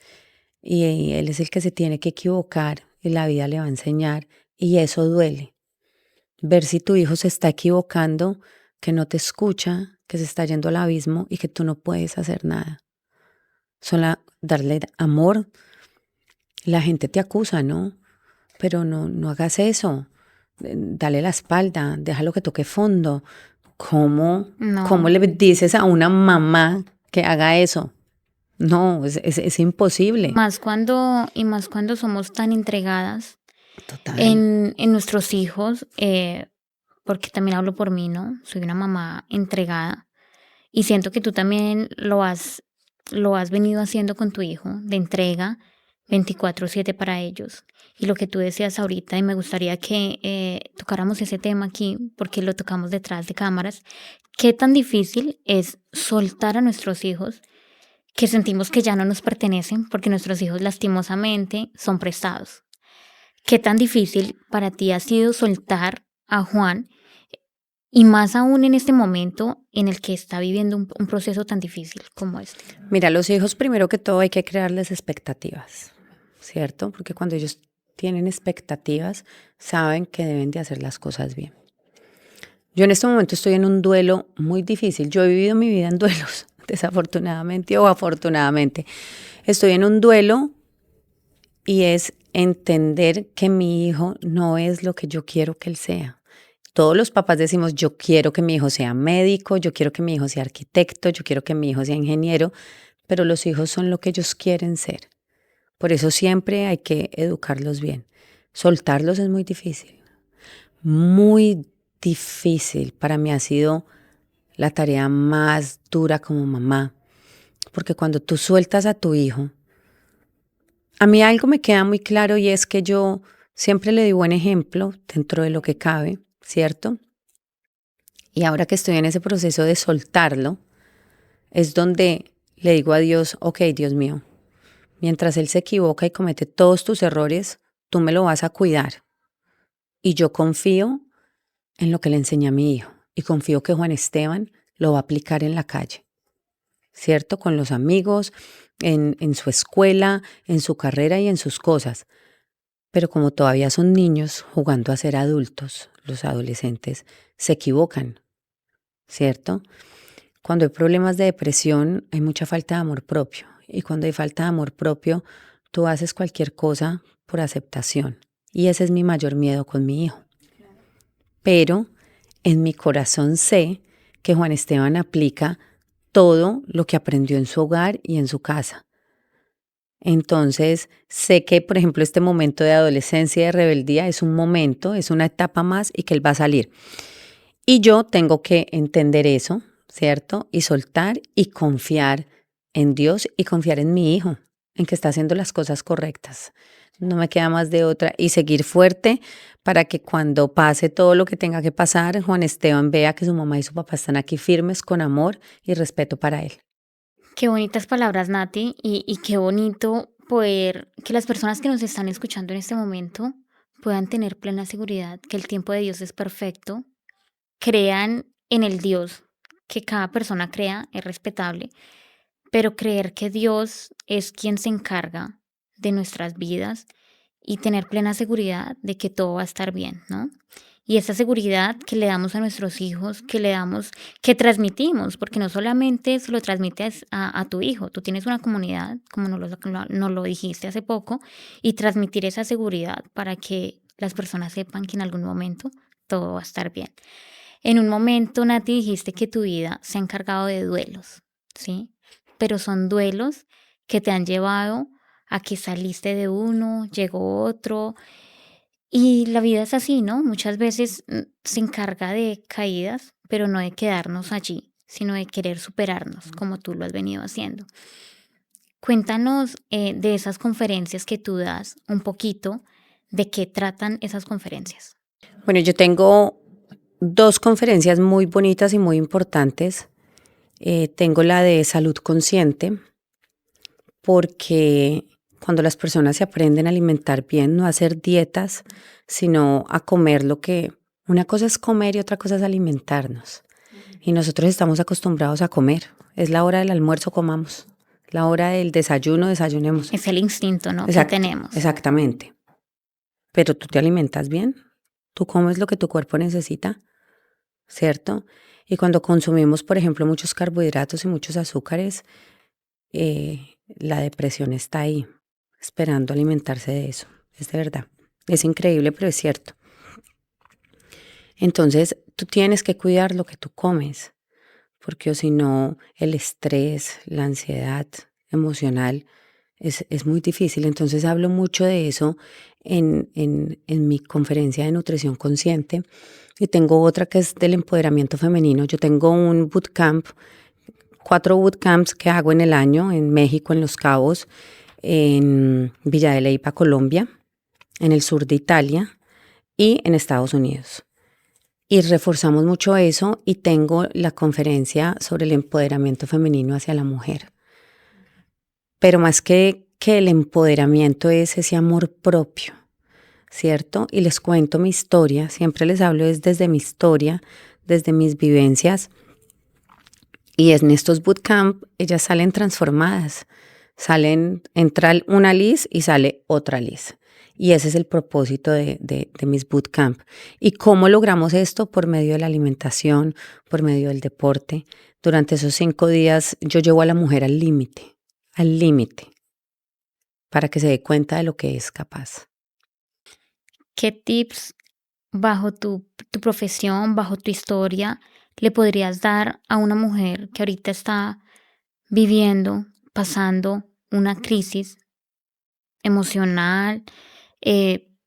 Speaker 1: y él es el que se tiene que equivocar y la vida le va a enseñar y eso duele. Ver si tu hijo se está equivocando, que no te escucha, que se está yendo al abismo y que tú no puedes hacer nada. Solo darle amor. La gente te acusa, ¿no? Pero no hagas eso. Dale la espalda, déjalo que toque fondo. ¿Cómo
Speaker 2: No,
Speaker 1: le dices a una mamá que haga eso? No, es imposible.
Speaker 2: y más cuando somos tan entregadas
Speaker 1: Total.
Speaker 2: en nuestros hijos, porque también hablo por mí, ¿no? Soy una mamá entregada y siento que tú también lo has venido haciendo con tu hijo, de entrega 24/7 para ellos. Y lo que tú decías ahorita, y me gustaría que tocáramos ese tema aquí, porque lo tocamos detrás de cámaras, qué tan difícil es soltar a nuestros hijos que sentimos que ya no nos pertenecen, porque nuestros hijos lastimosamente son prestados. ¿Qué tan difícil para ti ha sido soltar a Juan y más aún en este momento en el que está viviendo un proceso tan difícil como este?
Speaker 1: Mira, los hijos primero que todo hay que crearles expectativas, ¿cierto? Porque cuando ellos tienen expectativas, saben que deben de hacer las cosas bien. Yo en este momento estoy en un duelo muy difícil. Yo he vivido mi vida en duelos, desafortunadamente o afortunadamente. Estoy en un duelo y es entender que mi hijo no es lo que yo quiero que él sea. Todos los papás decimos, yo quiero que mi hijo sea médico, yo quiero que mi hijo sea arquitecto, yo quiero que mi hijo sea ingeniero, pero los hijos son lo que ellos quieren ser. Por eso siempre hay que educarlos bien. Soltarlos es muy difícil. Para mí ha sido la tarea más dura como mamá, porque cuando tú sueltas a tu hijo, a mí algo me queda muy claro y es que yo siempre le di buen ejemplo dentro de lo que cabe, ¿cierto? Y ahora que estoy en ese proceso de soltarlo, es donde le digo a Dios, ok, Dios mío, mientras Él se equivoca y comete todos tus errores, tú me lo vas a cuidar. Y yo confío en lo que le enseñé a mi hijo y confío que Juan Esteban lo va a aplicar en la calle, ¿cierto? Con los amigos, en su escuela, en su carrera y en sus cosas. Pero como todavía son niños jugando a ser adultos, los adolescentes se equivocan, ¿cierto? Cuando hay problemas de depresión, hay mucha falta de amor propio. Y cuando hay falta de amor propio, tú haces cualquier cosa por aceptación. Y ese es mi mayor miedo con mi hijo. Pero en mi corazón sé que Juan Esteban aplica todo lo que aprendió en su hogar y en su casa. Entonces, sé que, por ejemplo, este momento de adolescencia y de rebeldía es un momento, es una etapa más y que él va a salir. Y yo tengo que entender eso, ¿cierto? Y soltar y confiar en Dios y confiar en mi hijo, en que está haciendo las cosas correctas. No me queda más de otra y seguir fuerte para que cuando pase todo lo que tenga que pasar, Juan Esteban vea que su mamá y su papá están aquí firmes con amor y respeto para él.
Speaker 2: Qué bonitas palabras, Nati, y qué bonito poder que las personas que nos están escuchando en este momento puedan tener plena seguridad que el tiempo de Dios es perfecto, crean en el Dios que cada persona crea, es respetable, pero creer que Dios es quien se encarga de nuestras vidas y tener plena seguridad de que todo va a estar bien, ¿no? Y esa seguridad que le damos a nuestros hijos, que le damos, que transmitimos, porque no solamente se lo transmites a tu hijo, tú tienes una comunidad, como nos lo dijiste hace poco, y transmitir esa seguridad para que las personas sepan que en algún momento todo va a estar bien. En un momento, Nati, dijiste que tu vida se ha encargado de duelos, ¿sí? Pero son duelos que te han llevado a que saliste de uno, llegó otro, y la vida es así, ¿no? Muchas veces se encarga de caídas, pero no de quedarnos allí, sino de querer superarnos, como tú lo has venido haciendo. Cuéntanos de esas conferencias que tú das, un poquito, de qué tratan esas conferencias.
Speaker 1: Bueno, yo tengo dos conferencias muy bonitas y muy importantes. Tengo la de salud consciente, porque cuando las personas se aprenden a alimentar bien, no a hacer dietas, sino a comer lo que... Una cosa es comer y otra cosa es alimentarnos. Y nosotros estamos acostumbrados a comer. Es la hora del almuerzo, comamos. La hora del desayuno, desayunemos.
Speaker 2: Es el instinto, ¿no? Que
Speaker 1: Exacto,
Speaker 2: tenemos.
Speaker 1: exactamente. Pero tú te alimentas bien. Tú comes lo que tu cuerpo necesita, ¿cierto? Y cuando consumimos, por ejemplo, muchos carbohidratos y muchos azúcares, la depresión está ahí, esperando alimentarse de eso. Es de verdad. Es increíble, pero es cierto. Entonces, tú tienes que cuidar lo que tú comes, porque o si no, el estrés, la ansiedad emocional es muy difícil. Entonces, hablo mucho de eso en mi conferencia de nutrición consciente. Y tengo otra que es del empoderamiento femenino. Yo tengo un bootcamp, 4 bootcamps que hago en el año en México, en Los Cabos, en Villa de Leyva, Colombia, en el sur de Italia y en Estados Unidos. Y reforzamos mucho eso y tengo la conferencia sobre el empoderamiento femenino hacia la mujer. Pero más que el empoderamiento es ese amor propio, ¿cierto? Y les cuento mi historia, siempre les hablo desde mi historia, desde mis vivencias. Y en estos bootcamp ellas salen transformadas, entra una Liz y sale otra Liz. Y ese es el propósito de mis bootcamp. ¿Y cómo logramos esto? Por medio de la alimentación, por medio del deporte. Durante esos 5 días yo llevo a la mujer al límite, para que se dé cuenta de lo que es capaz.
Speaker 2: ¿Qué tips bajo tu profesión, bajo tu historia, le podrías dar a una mujer que ahorita está viviendo, pasando una crisis emocional,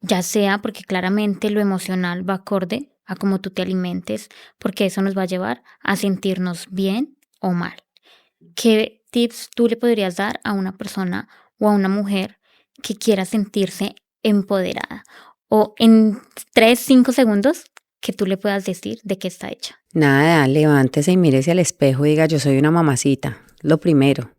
Speaker 2: ya sea porque claramente lo emocional va acorde a cómo tú te alimentes, porque eso nos va a llevar a sentirnos bien o mal? ¿Qué tips tú le podrías dar a una persona o a una mujer que quiera sentirse empoderada? O en 3, 5 segundos que tú le puedas decir de qué está hecha.
Speaker 1: Nada, levántese y mírese al espejo y diga, yo soy una mamacita, lo primero.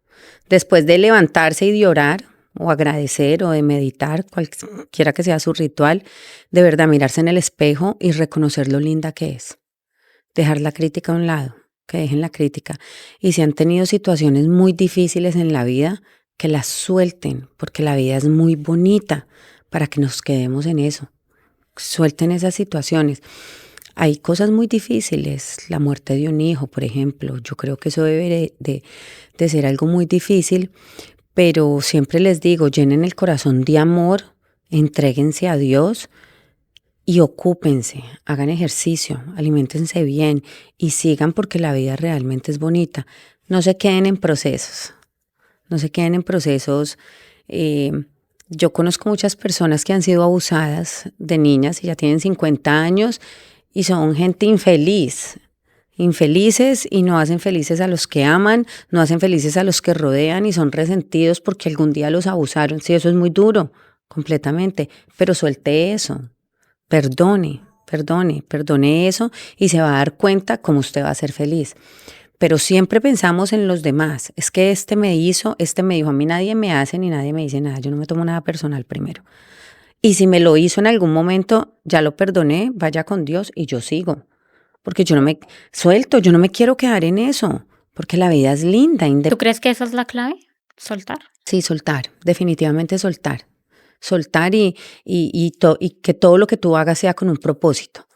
Speaker 1: Después de levantarse y de orar, o agradecer, o de meditar, cualquiera que sea su ritual, de verdad mirarse en el espejo y reconocer lo linda que es. Dejar la crítica a un lado, que dejen la crítica. Y si han tenido situaciones muy difíciles en la vida, que las suelten, porque la vida es muy bonita para que nos quedemos en eso. Suelten esas situaciones. Hay cosas muy difíciles, la muerte de un hijo, por ejemplo. Yo creo que eso debe de ser algo muy difícil, pero siempre les digo, llenen el corazón de amor, entréguense a Dios y ocúpense, hagan ejercicio, aliméntense bien y sigan porque la vida realmente es bonita. No se queden en procesos, no se queden en procesos. Yo conozco muchas personas que han sido abusadas de niñas y ya tienen 50 años y son gente infeliz, infelices y no hacen felices a los que aman, no hacen felices a los que rodean y son resentidos porque algún día los abusaron. Sí, eso es muy duro, completamente, pero suelte eso, perdone eso y se va a dar cuenta cómo usted va a ser feliz. Pero siempre pensamos en los demás. Es que este me dijo, a mí nadie me hace ni nadie me dice nada. Yo no me tomo nada personal primero. Y si me lo hizo en algún momento, ya lo perdoné, vaya con Dios y yo sigo. Porque yo no me suelto, yo no me quiero quedar en eso. Porque la vida es linda.
Speaker 2: ¿Tú crees que esa es la clave? ¿Soltar?
Speaker 1: Sí, soltar, definitivamente soltar. Soltar y que todo lo que tú hagas sea con un propósito.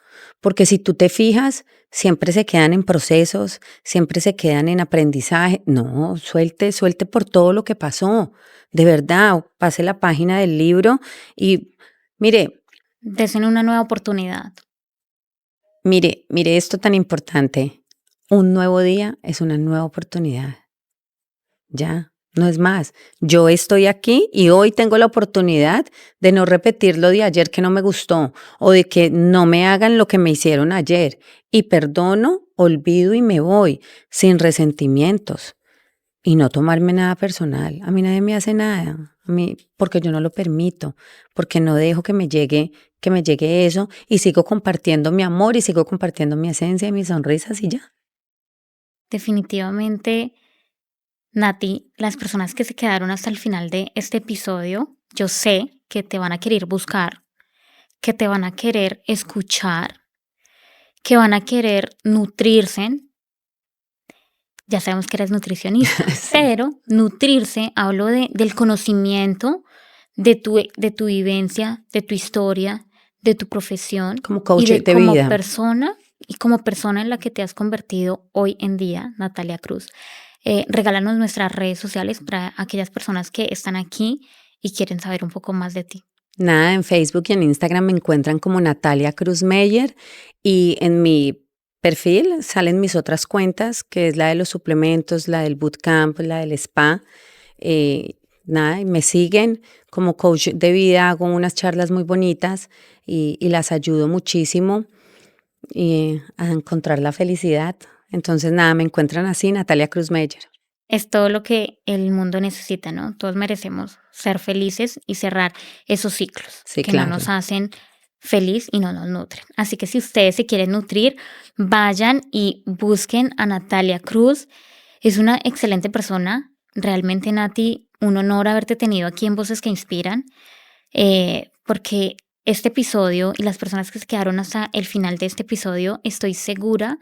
Speaker 1: Porque si tú te fijas, siempre se quedan en procesos, siempre se quedan en aprendizaje. No, suelte por todo lo que pasó. De verdad, pase la página del libro y mire.
Speaker 2: Desen una nueva oportunidad.
Speaker 1: Mire esto tan importante. Un nuevo día es una nueva oportunidad. Ya, no es más. Yo estoy aquí y hoy tengo la oportunidad de no repetir lo de ayer que no me gustó o de que no me hagan lo que me hicieron ayer. Y perdono, olvido y me voy sin resentimientos y no tomarme nada personal. A mí nadie me hace nada. A mí, porque yo no lo permito, porque no dejo que me llegue eso y sigo compartiendo mi amor y sigo compartiendo mi esencia y mis sonrisas y ya.
Speaker 2: Definitivamente, Nati, las personas que se quedaron hasta el final de este episodio, yo sé que te van a querer buscar, que te van a querer escuchar, que van a querer nutrirse. Ya sabemos que eres nutricionista,
Speaker 1: Sí.
Speaker 2: pero nutrirse, hablo del conocimiento de tu vivencia, de tu historia, de tu profesión
Speaker 1: Como
Speaker 2: y
Speaker 1: coach
Speaker 2: de
Speaker 1: de vida.
Speaker 2: como persona en la que te has convertido hoy en día, Natalia Cruz. Regálanos nuestras redes sociales para aquellas personas que están aquí y quieren saber un poco más de ti.
Speaker 1: Nada, en Facebook y en Instagram me encuentran como Natalia Cruz Meyer y en mi perfil salen mis otras cuentas, que es la de los suplementos, la del bootcamp, la del spa. Nada, y me siguen como coach de vida, hago unas charlas muy bonitas y las ayudo muchísimo a encontrar la felicidad. Entonces, nada, me encuentran así, Natalia Cruz Meyer.
Speaker 2: Es todo lo que el mundo necesita, ¿no? Todos merecemos ser felices y cerrar esos ciclos
Speaker 1: Sí,
Speaker 2: que no
Speaker 1: claro.
Speaker 2: nos hacen feliz y no nos nutren. Así que si ustedes se quieren nutrir, vayan y busquen a Natalia Cruz. Es una excelente persona. Realmente, Nati, un honor haberte tenido aquí en Voces que Inspiran, porque este episodio y las personas que se quedaron hasta el final de este episodio, estoy segura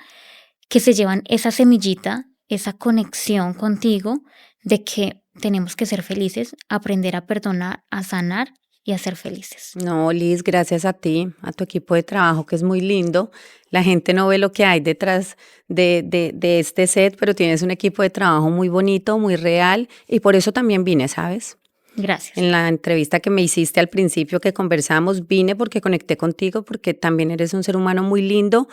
Speaker 2: que se llevan esa semillita, esa conexión contigo de que tenemos que ser felices, aprender a perdonar, a sanar y a ser felices.
Speaker 1: No, Liz, gracias a ti, a tu equipo de trabajo que es muy lindo. La gente no ve lo que hay detrás de este set, pero tienes un equipo de trabajo muy bonito, muy real y por eso también vine, ¿sabes?
Speaker 2: Gracias.
Speaker 1: En la entrevista que me hiciste al principio que conversamos, vine porque conecté contigo, porque también eres un ser humano muy lindo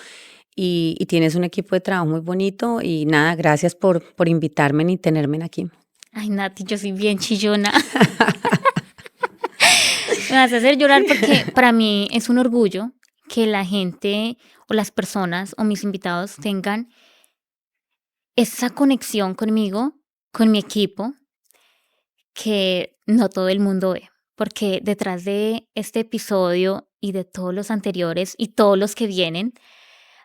Speaker 1: y tienes un equipo de trabajo muy bonito y nada, gracias por invitarme y tenerme aquí.
Speaker 2: Ay, Nati, yo soy bien chillona. Me vas a hacer llorar porque para mí es un orgullo que la gente o las personas o mis invitados tengan esa conexión conmigo, con mi equipo, que no todo el mundo ve. Porque detrás de este episodio y de todos los anteriores y todos los que vienen,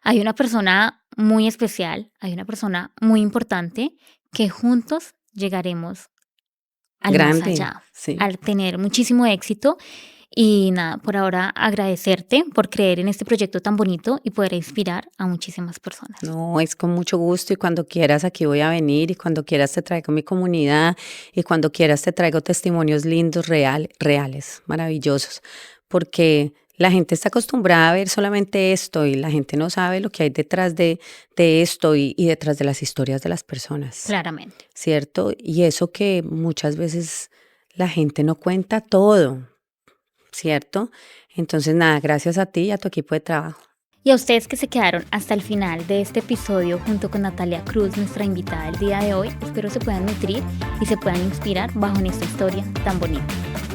Speaker 2: hay una persona muy especial, hay una persona muy importante que juntos llegaremos al más
Speaker 1: Grande,
Speaker 2: allá,
Speaker 1: sí.
Speaker 2: al tener muchísimo éxito. Y nada, por ahora agradecerte por creer en este proyecto tan bonito y poder inspirar a muchísimas personas.
Speaker 1: No, es con mucho gusto y cuando quieras aquí voy a venir y cuando quieras te traigo mi comunidad y cuando quieras te traigo testimonios lindos, reales, maravillosos, porque la gente está acostumbrada a ver solamente esto y la gente no sabe lo que hay detrás de esto y detrás de las historias de las personas,
Speaker 2: Claramente.
Speaker 1: ¿cierto? Y eso que muchas veces la gente no cuenta todo, ¿cierto? Entonces, nada, gracias a ti y a tu equipo de trabajo.
Speaker 2: Y a ustedes que se quedaron hasta el final de este episodio junto con Natalia Cruz, nuestra invitada del día de hoy, espero se puedan nutrir y se puedan inspirar bajo esta historia tan bonita.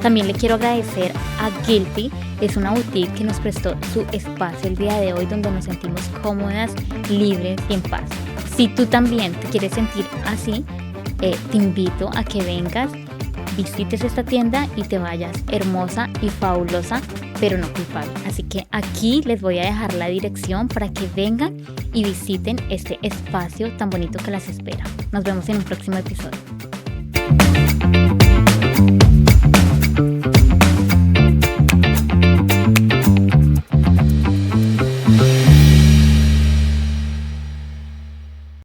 Speaker 2: También le quiero agradecer a Guilty, es una boutique que nos prestó su espacio el día de hoy donde nos sentimos cómodas, libres y en paz. Si tú también te quieres sentir así, te invito a que vengas, visites esta tienda y te vayas hermosa y fabulosa, pero no culpable. Así que aquí les voy a dejar la dirección para que vengan y visiten este espacio tan bonito que las espera. Nos vemos en un próximo episodio.